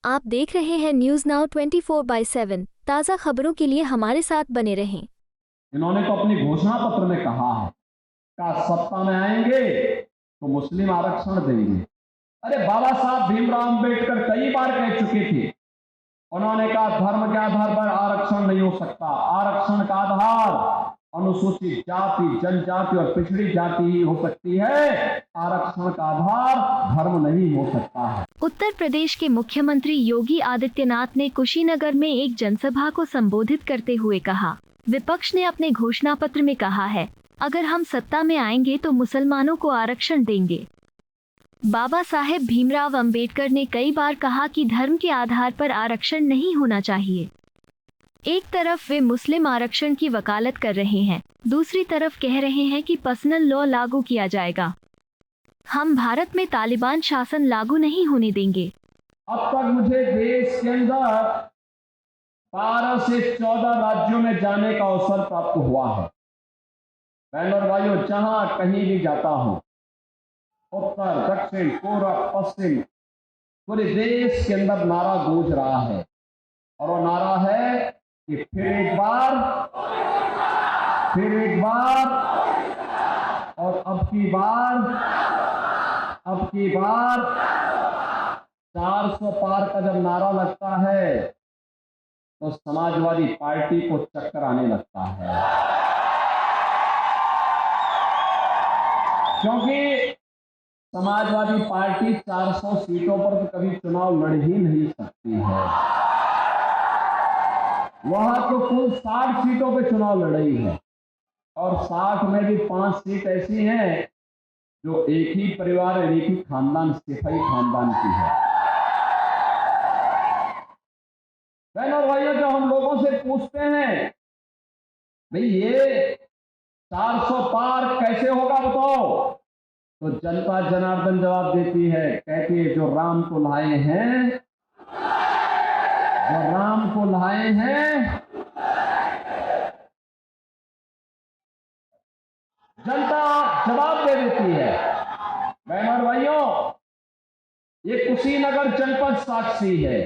आप देख रहे हैं न्यूज नाउ 24/7 ताज़ा खबरों के लिए हमारे साथ बने रहें। इन्होंने तो अपनी घोषणा पत्र में कहा है का सत्ता में आएंगे तो मुस्लिम आरक्षण देंगे। अरे बाबा साहब भीमराव अंबेडकर कई बार कह चुके थे, उन्होंने कहा धर्म के आधार पर आरक्षण नहीं हो सकता, आरक्षण का आधार अनुसूचित जाति, जनजाति और पिछड़ी जाति ही हो सकती है, आरक्षण का आधार धर्म नहीं हो सकता है। उत्तर प्रदेश के मुख्यमंत्री योगी आदित्यनाथ ने कुशीनगर में एक जनसभा को संबोधित करते हुए कहा, विपक्ष ने अपने घोषणा पत्र में कहा है, अगर हम सत्ता में आएंगे तो मुसलमानों को आरक्षण देंगे। बाबा साहेब भीमराव अंबेडकर ने कई बार कहा कि धर्म के आधार पर आरक्षण नहीं होना चाहिए। एक तरफ वे मुस्लिम आरक्षण की वकालत कर रहे हैं, दूसरी तरफ कह रहे हैं कि पर्सनल लॉ लागू किया जाएगा। हम भारत में तालिबान शासन लागू नहीं होने देंगे। अब तक मुझे देश के अंदर 12 से 14 राज्यों में जाने का अवसर प्राप्त हुआ है। बहनों और भाइयों, जहां कहीं भी जाता हूं, उत्तर, दक्षिण, पूर्व, पश्चिम, पूरे देश के अंदर नारा गूंज रहा है, और वो नारा है कि फिर एक बार और अब की बार 400 पार का जब नारा लगता है तो समाजवादी पार्टी को चक्कर आने लगता है, क्योंकि समाजवादी पार्टी 400 सीटों पर तो कभी चुनाव लड़ ही नहीं सकती है। वहां तो कुल 60 सीटों पे चुनाव लड़ी है, और 60 में भी 5 सीट ऐसी हैं जो एक ही परिवार, एक ही खानदान, सिपाही खानदान की है। बहनों और भाइयों, जो हम लोगों से पूछते हैं, भाई ये 400 पार कैसे होगा बताओ, तो जनता जनार्दन जवाब देती है, कहती है जो राम को लाए हैं, जनता जवाब दे देती है। बहनों और भाइयों, ये कुशीनगर जनपद साक्षी है।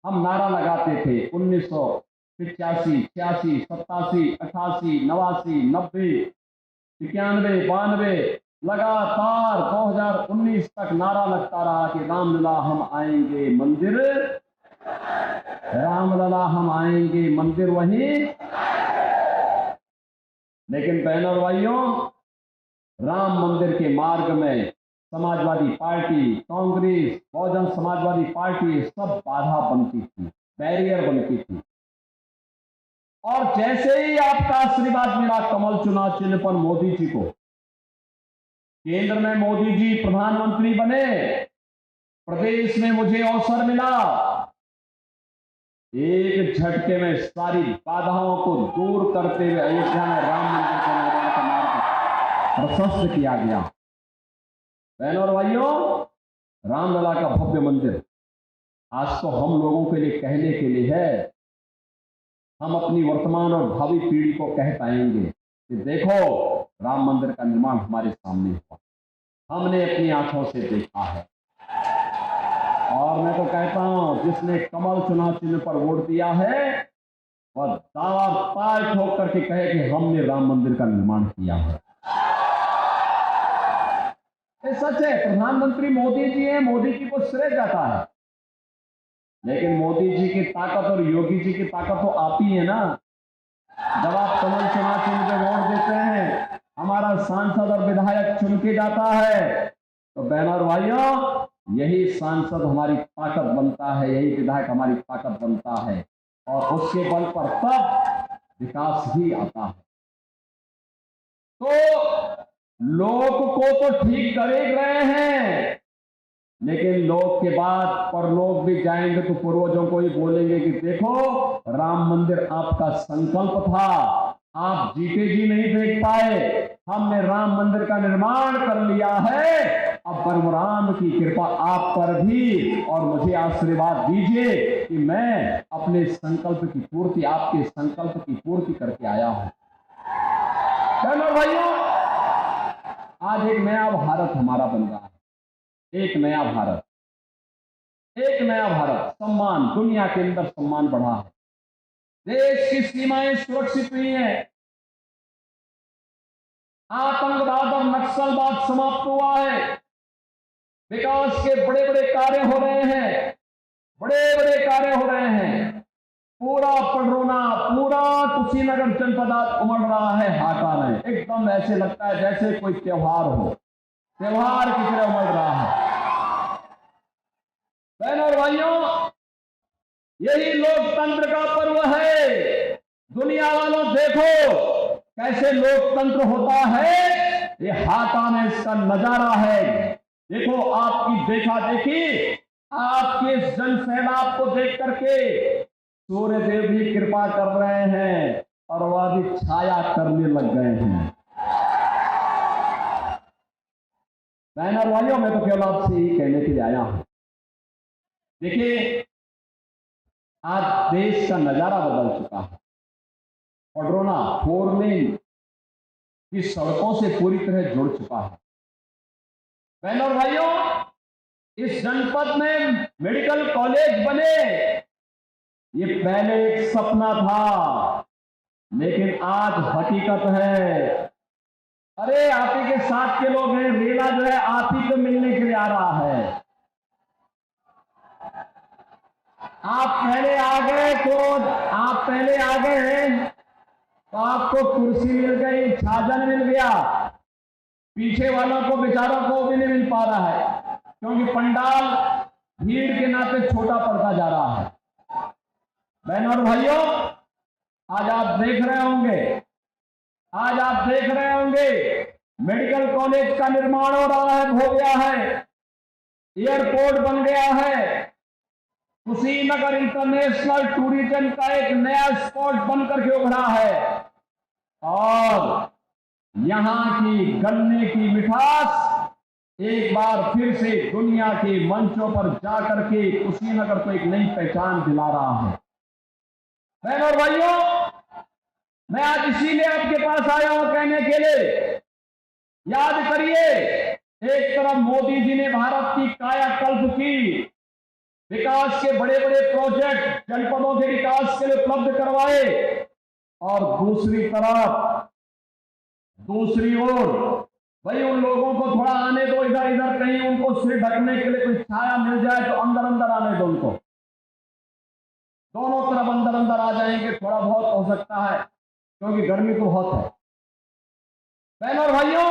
हम नारा लगाते थे 1985, 86, 87, 88, 89, 90, 91, 92, लगातार 2019 तक नारा लगता रहा कि रामलला हम आएंगे मंदिर, रामलला हम आएंगे मंदिर वहीं। लेकिन बहनों और भाइयों, राम मंदिर के मार्ग में समाजवादी पार्टी, कांग्रेस, बहुजन समाजवादी पार्टी सब बाधा बनती थी, बैरियर बनती थी। और जैसे ही आपका आशीर्वाद मिला कमल चुनाव चिन्ह पर मोदी जी को, केंद्र में मोदी जी प्रधानमंत्री बने, प्रदेश में मुझे अवसर मिला, एक झटके में सारी बाधाओं को दूर करते हुए अयोध्या में राम मंदिर के निर्माण का मार्ग प्रशस्त किया गया। बहनों और भाइयों, रामलला का भव्य मंदिर आज तो हम लोगों के लिए कहने के लिए है। हम अपनी वर्तमान और भावी पीढ़ी को कह पाएंगे कि देखो राम मंदिर का निर्माण हमारे सामने हुआ, हमने अपनी आंखों से देखा है। और मैं तो कहता हूं, जिसने कमल चुनाव चिन्ह पर वोट दिया है वह दावा पार ठोक करके कहे कि हमने राम मंदिर का निर्माण किया है। ये सच है, प्रधानमंत्री मोदी जी हैं, मोदी जी को श्रेय जाता है, लेकिन मोदी जी की ताकत और योगी जी की ताकत तो आप ही है ना। जब आप कमल चुनाव चिन्ह पे वोट देते हैं, हमारा सांसद और विधायक चुन के जाता है, तो बहनों और भाइयों, यही सांसद हमारी ताकत बनता है, यही विधायक हमारी ताकत बनता है, और उसके बल पर तब विकास ही आता है। तो लोग को तो ठीक कर ही रहे हैं, लेकिन लोग के बाद परलोक भी जाएंगे तो पूर्वजों को ही बोलेंगे कि देखो राम मंदिर आपका संकल्प था, आप जीते जी नहीं देख पाए, हमने राम मंदिर का निर्माण कर लिया है। अब परमराम की कृपा आप पर भी, और मुझे आशीर्वाद दीजिए कि मैं अपने संकल्प की पूर्ति, आपके संकल्प की पूर्ति करके आया हूं। चलो भाइयों, आज एक नया भारत हमारा बन रहा है, एक नया भारत। एक नया भारत सम्मान, दुनिया के अंदर सम्मान बढ़ा है, देश की सीमाएं सुरक्षित हुई हैं, आतंकवाद और नक्सलवाद समाप्त हुआ है, विकास के बड़े बड़े कार्य हो रहे हैं, बड़े बड़े कार्य हो रहे हैं। पूरा पडरौना, पूरा कुशीनगर जनपद आज उमड़ रहा है हाटा में, एकदम ऐसे लगता है जैसे कोई त्योहार हो, त्योहार की तरह उमड़ रहा है। बहनों और भाइयों, यही लोकतंत्र का पर्व है। दुनिया वालों देखो कैसे लोकतंत्र होता है, ये हाटा में इसका नजारा है। देखो आपकी देखा देखी, आपके इस जन सैलाब को देख करके सूर्य देव भी कृपा कर रहे हैं और वह भी छाया करने लग गए हैं। बहनों और भाइयों, मैं तो केवल आपसे ही कहने के लिए आया हूं, देखिए आज देश का नजारा बदल चुका है। पडरौना 4 लेन की सड़कों से पूरी तरह जुड़ चुका है। बहनों और भाइयों, इस जनपद में मेडिकल कॉलेज बने, ये पहले एक सपना था, लेकिन आज हकीकत है। अरे आप ही के साथ के लोग हैं, रेला जो है आप ही को मिलने के लिए आ रहा है। आप पहले आ गए तो आपको कुर्सी मिल गई, छाजन मिल गया, पीछे वालों को बेचारों को भी नहीं मिल पा रहा है, क्योंकि पंडाल भीड़ के नाते छोटा पड़ता जा रहा है। बहनों और भाइयों, आज आप देख रहे होंगे मेडिकल कॉलेज का निर्माण हो गया है, एयरपोर्ट बन गया है, कुशीनगर इंटरनेशनल टूरिज्म का एक नया स्पॉट बनकर के उभरा है, और यहां की गन्ने की मिठास एक बार फिर से दुनिया के मंचों पर जाकर के कुशीनगर को एक नई पहचान दिला रहा है। बहनों और भाइयों, मैं आज इसीलिए आपके पास आया हूं कहने के लिए, याद करिए, एक तरफ मोदी जी ने भारत की कायाकल्प की, विकास के बड़े बड़े प्रोजेक्ट जनपदों के विकास के लिए उपलब्ध करवाए, और दूसरी ओर भाई उन लोगों को थोड़ा आने दो, इधर इधर कहीं उनको सिर ढकने के लिए कोई छाया मिल जाए तो अंदर अंदर आने दो उनको, दोनों तरफ अंदर अंदर आ जाएंगे, थोड़ा बहुत हो सकता है क्योंकि गर्मी तो बहुत है। बहनों और भाइयों,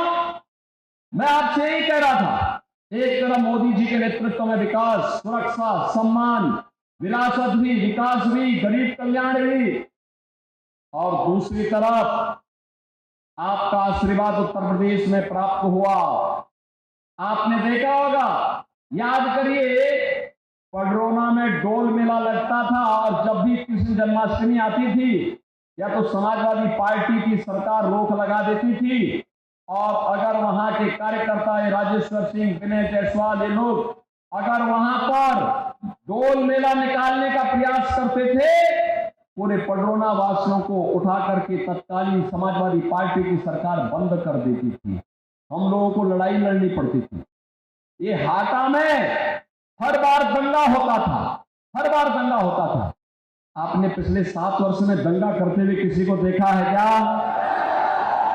मैं आपसे यही कह रहा था, एक तरफ मोदी जी के नेतृत्व में विकास, सुरक्षा, सम्मान, विरासत भी, विकास भी, गरीब कल्याण भी, और दूसरी तरफ आपका आशीर्वाद उत्तर प्रदेश में प्राप्त हुआ। आपने देखा होगा, याद करिए, पडरौना में डोल मेला लगता था, और जब भी कृष्ण जन्माष्टमी आती थी या तो समाजवादी पार्टी की सरकार रोक लगा देती थी, और अगर वहां के कार्यकर्ता राजेश्वर सिंह, विनय जायसवाल, ये लोग अगर वहां पर डोल मेला निकालने का प्रयास करते थे, पूरे पडरौना वासियों को उठा करके तत्कालीन समाजवादी पार्टी की सरकार बंद कर देती थी। हम लोगों को लड़ाई लड़नी पड़ती थी। ये हाटा में हर बार दंगा होता था। आपने पिछले 7 वर्ष में दंगा करते हुए किसी को देखा है क्या?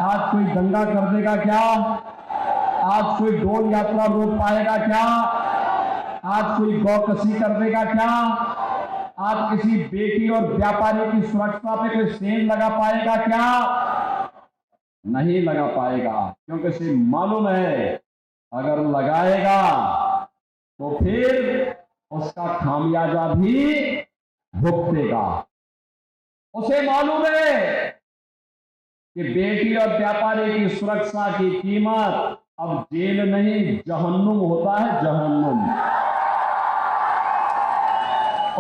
आज कोई दंगा कर देगा क्या? आज कोई डोल यात्रा रोक पाएगा क्या? आज कोई गौकसी कर देगा क्या? आज किसी बेटी और व्यापारी की सुरक्षा पे कोई सेन लगा पाएगा क्या? नहीं लगा पाएगा, क्योंकि उसे मालूम है अगर लगाएगा तो फिर उसका खामियाजा भी भुगतेगा। उसे मालूम है कि बेटी और व्यापारी की सुरक्षा की कीमत अब जेल नहीं, जहन्नुम होता है, जहन्नुम।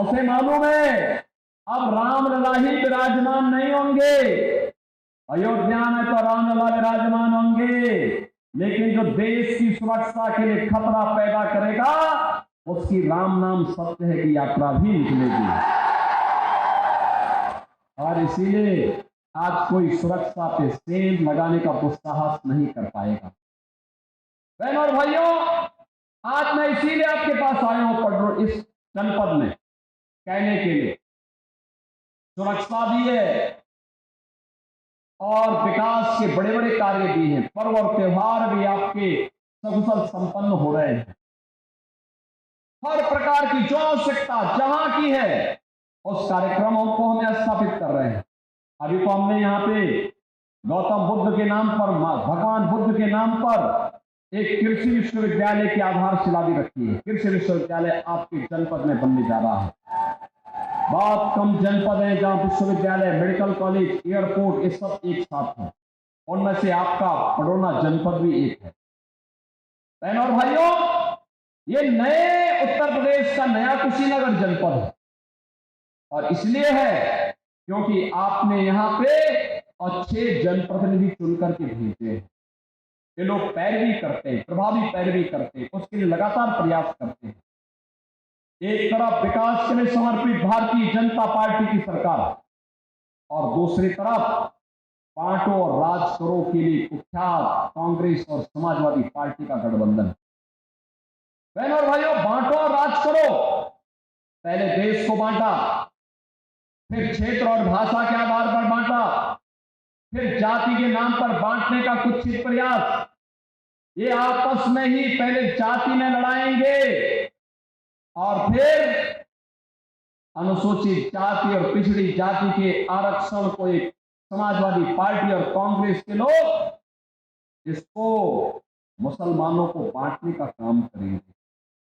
उसे मालूम है अब रामलला ही विराजमान नहीं होंगे। अयोध्या में तो रामलला विराजमान होंगे, लेकिन जो देश की सुरक्षा के लिए खतरा पैदा करेगा, उसकी राम नाम सत्य है की यात्रा भी निकलेगी। और इसीलिए आज कोई सुरक्षा पे सेल लगाने का दुस्साहस नहीं कर पाएगा। बहनों और भाइयों, आज मैं इसीलिए आपके पास आया हूं, इस जनपद में कहने के लिए, सुरक्षा भी है और विकास के बड़े बड़े कार्य भी हैं, पर्व और त्योहार भी आपके सकुशल संपन्न हो रहे हैं। हर प्रकार की जो आवश्यकता जहां की है उस कार्यक्रमों को हमें स्थापित कर रहे हैं। अभी तो हमने यहाँ पे गौतम बुद्ध के नाम पर, भगवान बुद्ध के नाम पर एक कृषि विश्वविद्यालय की आधारशिला भी रखी है। कृषि विश्वविद्यालय आपके जनपद में बनने जा रहा है। बहुत कम जनपद हैं जहां विश्वविद्यालय, मेडिकल कॉलेज, एयरपोर्ट ये सब एक साथ हैं। उनमें से आपका पडरौना जनपद भी एक है। बहनों और भाइयों, ये नए उत्तर प्रदेश का नया कुशीनगर जनपद है और इसलिए है क्योंकि आपने यहाँ पे अच्छे जनप्रतिनिधि चुन करके भेजे हैं। ये लोग पैरवी करते हैं, प्रभावी पैरवी करते हैं, उसके लिए लगातार प्रयास करते हैं। एक तरफ विकास के लिए समर्पित भारतीय जनता पार्टी की सरकार और दूसरी तरफ बांटो और राज करो के लिए कुख्यात कांग्रेस और समाजवादी पार्टी का गठबंधन। बहनों और भाइयों, बांटो और राज करो, पहले देश को बांटा, फिर क्षेत्र और भाषा के आधार पर बांटा, फिर जाति के नाम पर बांटने का कुत्सित प्रयास। ये आपस में ही पहले जाति में लड़ाएंगे और फिर अनुसूचित जाति और पिछड़ी जाति के आरक्षण को एक समाजवादी पार्टी और कांग्रेस के लोग इसको मुसलमानों को बांटने का काम करेंगे।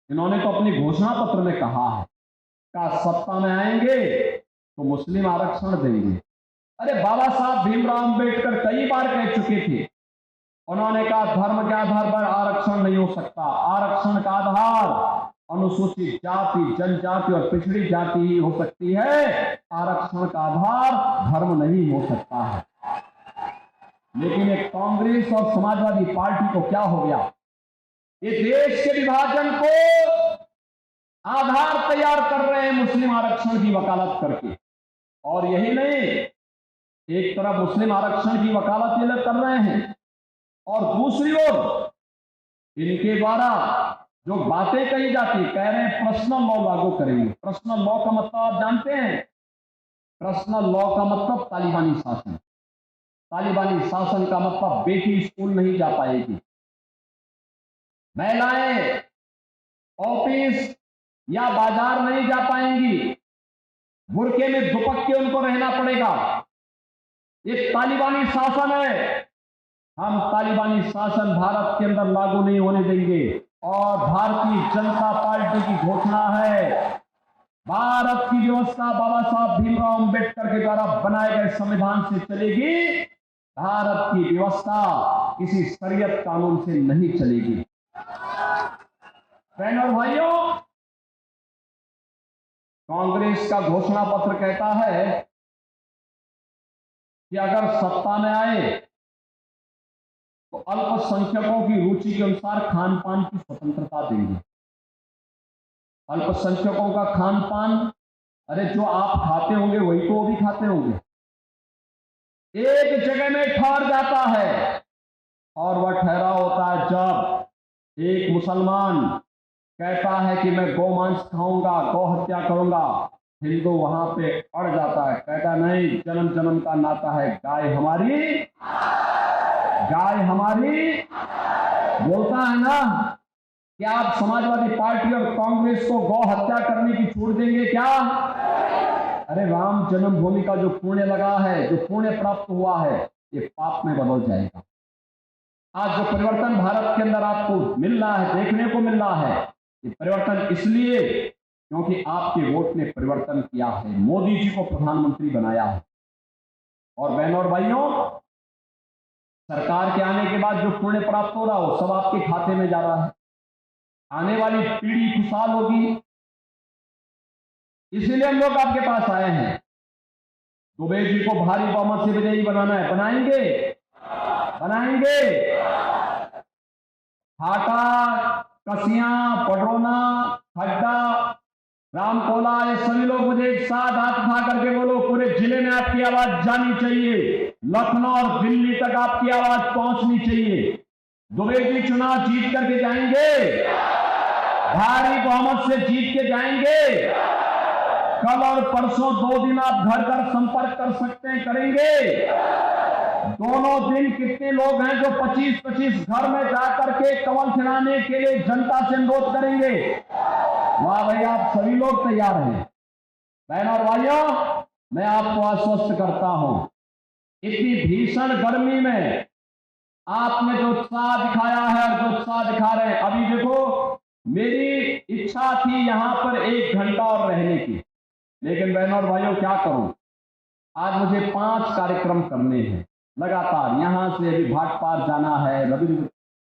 इन्होंने तो अपनी घोषणा पत्र में कहा है कि सत्ता में आएंगे तो मुस्लिम आरक्षण देंगे। अरे बाबा साहब भीमराव अंबेडकर कई बार कह चुके थे, उन्होंने कहा धर्म के आधार पर आरक्षण नहीं हो सकता, आरक्षण का आधार अनुसूचित जाति, जनजाति और पिछड़ी जाति ही हो सकती है, आरक्षण का आधार धर्म नहीं हो सकता है। लेकिन एक कांग्रेस और समाजवादी पार्टी को क्या हो गया, ये देश के विभाजन को आधार तैयार कर रहे हैं मुस्लिम आरक्षण की वकालत करके। और यही नहीं, एक तरफ मुस्लिम आरक्षण की वकालत ये लोग कर रहे हैं और दूसरी ओर इनके द्वारा जो बातें कही जाती, कह रहे हैं पर्सनल लॉ लागू करेंगे। पर्सनल लॉ का मतलब आप जानते हैं, पर्सनल लॉ का मतलब तालिबानी शासन। तालिबानी शासन का मतलब बेटी स्कूल नहीं जा पाएगी, महिलाएं ऑफिस या बाजार नहीं जा पाएंगी, बुरके में दुपक के उनको रहना पड़ेगा। ये तालिबानी शासन है। हम तालिबानी शासन भारत के अंदर लागू नहीं होने देंगे और भारतीय जनता पार्टी की घोषणा है, भारत की व्यवस्था बाबा साहब भीमराव अंबेडकर के द्वारा बनाए गए संविधान से चलेगी। भारत की व्यवस्था किसी शरीयत कानून से नहीं चलेगी। बहनों और भाइयों, कांग्रेस का घोषणा पत्र कहता है कि अगर सत्ता में आए तो अल्पसंख्यकों की रुचि के अनुसार खान पान की स्वतंत्रता देंगे। अल्पसंख्यकों का खान पान, अरे जो आप खाते होंगे वही तो वो भी खाते होंगे। एक जगह में ठहर जाता है और वह ठहरा होता है जब एक मुसलमान कहता है कि मैं गौमांस खाऊंगा, गौ हत्या करूंगा, हिंदू वहां पे अड़ जाता है, कहता नहीं, जन्म जन्म का नाता है, गाय हमारी, गाय हमारी। बोलता है ना कि आप समाजवादी पार्टी और कांग्रेस को गौ हत्या करने की छूट देंगे क्या? अरे राम जन्मभूमि का जो पुण्य लगा है, जो पुण्य प्राप्त हुआ है, ये पाप में बदल जाएगा। आज जो परिवर्तन भारत के अंदर आपको मिल रहा है, देखने को मिल रहा है, ये परिवर्तन इसलिए क्योंकि आपके वोट ने परिवर्तन किया है, मोदी जी को प्रधानमंत्री बनाया है। और बहनों और भाइयों, सरकार के आने के बाद जो पुण्य प्राप्त हो रहा हो सब आपके खाते में जा रहा है। आने वाली पीढ़ी खुशहाल होगी, इसीलिए हम लोग आपके पास आए हैं। दुबे जी को भारी बहुमत से विजयी बनाना है, बनाएंगे, बनाएंगे। हाटा, कसियां, पडरौना, खड्डा, रामकोला, ये सभी लोग मुझे एक साथ हाथ उठा करके बोलो, पूरे जिले में आपकी आवाज जानी चाहिए, लखनऊ और दिल्ली तक आपकी आवाज पहुंचनी चाहिए। दुबे जी चुनाव जीत करके जाएंगे, भारी बहुमत से जीत के जाएंगे। कल और परसों 2 दिन आप घर घर संपर्क कर सकते हैं, करेंगे। दोनों दिन कितने लोग हैं जो 25-25 घर में जाकर के कमल खिलाने के लिए जनता से अनुरोध करेंगे? वाह भाई, आप सभी लोग तैयार हैं। बहनों और भाइयों, मैं आपको आश्वस्त करता हूं, इतनी भीषण गर्मी में आपने जो उत्साह दिखाया है और जो उत्साह दिखा रहे हैं, अभी देखो मेरी इच्छा थी यहां पर 1 घंटा और रहने की, लेकिन बहनों और भाइयों क्या करूं, आज मुझे 5 कार्यक्रम करने हैं लगातार। यहां से अभी भाटपार जाना है,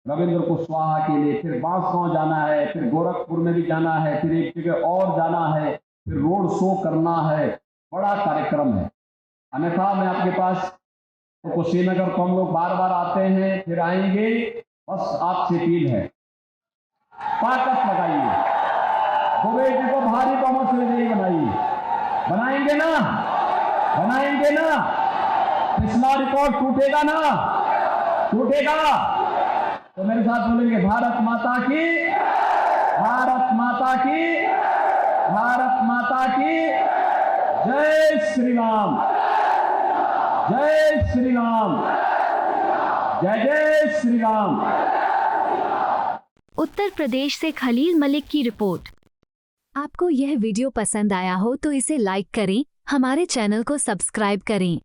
रविंद्र कुशवाहा के लिए, फिर बांसगांव जाना है, फिर गोरखपुर में भी जाना है, फिर एक जगह और जाना है, फिर रोड शो करना है, बड़ा कार्यक्रम है। अन्यथा मैं आपके पास तो कुशीनगर तो हम लोग बार बार आते हैं, फिर आएंगे। बस आपसे अपील है, ताकत लगाइए, दुबे जी को भारी बहुमत से विजयी बनाइए। बनाएंगे ना? बनाएंगे ना? पिछला रिकॉर्ड टूटेगा ना? टूटेगा तो मेरे साथ बोलेंगे, भारत माता की, भारत माता की, भारत माता की जय श्री राम, जय श्री राम, जय जय श्री राम। उत्तर प्रदेश से खलील मलिक की रिपोर्ट। आपको यह वीडियो पसंद आया हो तो इसे लाइक करें, हमारे चैनल को सब्सक्राइब करें।